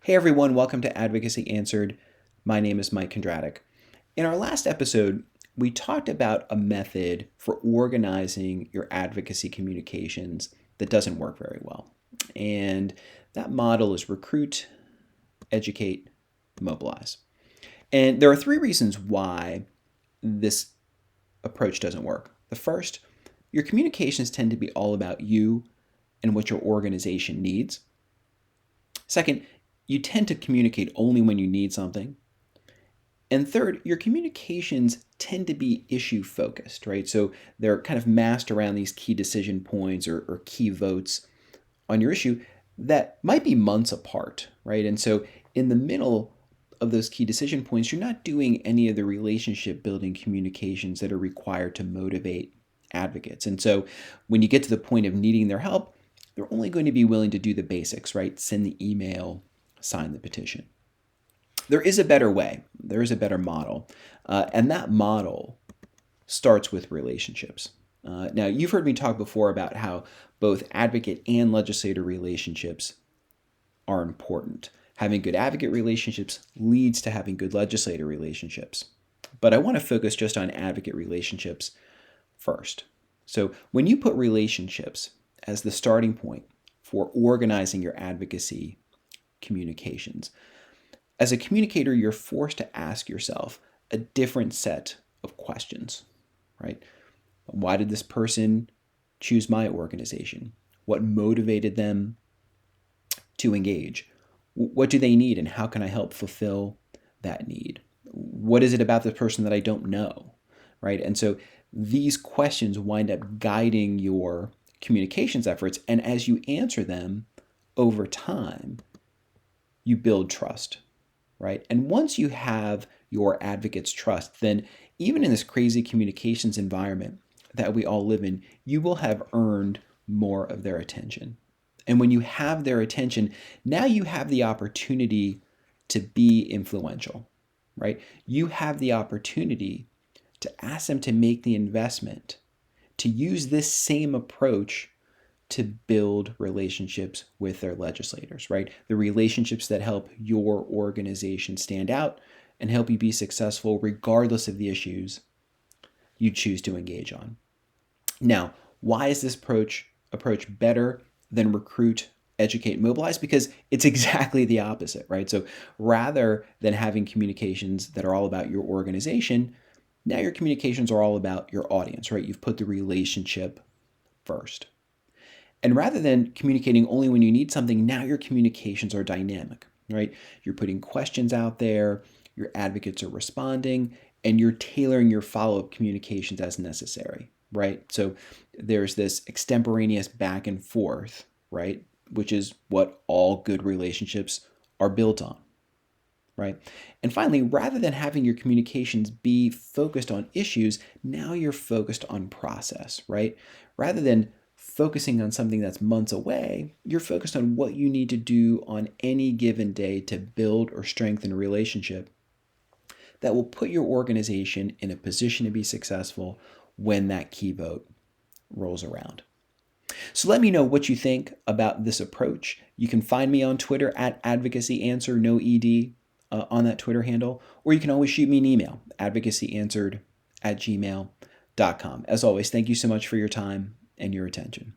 Hey everyone, welcome to Advocacy Answered. My name is Mike Kondratik. In our last episode, we talked about a method for organizing your advocacy communications that doesn't work very well. And that model is recruit, educate, mobilize. And there are three reasons why this approach doesn't work. The first, your communications tend to be all about you and what your organization needs. Second, you tend to communicate only when you need something. And third, your communications tend to be issue focused, right? So they're kind of massed around these key decision points or key votes on your issue that might be months apart, right? And so in the middle of those key decision points, you're not doing any of the relationship building communications that are required to motivate advocates. And so when you get to the point of needing their help, they're only going to be willing to do the basics, right? Send the email, sign the petition. There is a better way. There is a better model. And that model starts with relationships. Now, you've heard me talk before about how both advocate and legislator relationships are important. Having good advocate relationships leads to having good legislator relationships. But I want to focus just on advocate relationships first. So when you put relationships as the starting point for organizing your advocacy communications, as a communicator, you're forced to ask yourself a different set of questions, right? Why did this person choose my organization? What motivated them to engage? What do they need and how can I help fulfill that need? What is it about this person that I don't know, right? And so these questions wind up guiding your communications efforts. And as you answer them over time, you build trust, right? And once you have your advocates' trust, then even in this crazy communications environment that we all live in, you will have earned more of their attention. And when you have their attention, now you have the opportunity to be influential, right? You have the opportunity to ask them to make the investment, to use this same approach to build relationships with their legislators, right? The relationships that help your organization stand out and help you be successful regardless of the issues you choose to engage on. Now, why is this approach better than recruit, educate, mobilize? Because it's exactly the opposite, right? So rather than having communications that are all about your organization, now your communications are all about your audience, right? You've put the relationship first. And rather than communicating only when you need something, now your communications are dynamic, right? You're putting questions out there, your advocates are responding, and you're tailoring your follow-up communications as necessary, right? So there's this extemporaneous back and forth, right? Which is what all good relationships are built on, right? And finally, rather than having your communications be focused on issues, now you're focused on process, right? Rather than focusing on something that's months away, you're focused on what you need to do on any given day to build or strengthen a relationship that will put your organization in a position to be successful when that key vote rolls around. So let me know what you think about this approach. You can find me on Twitter at advocacyanswer, no ED on that Twitter handle, or you can always shoot me an email, advocacyanswered@gmail.com. As always, thank you so much for your time and your attention.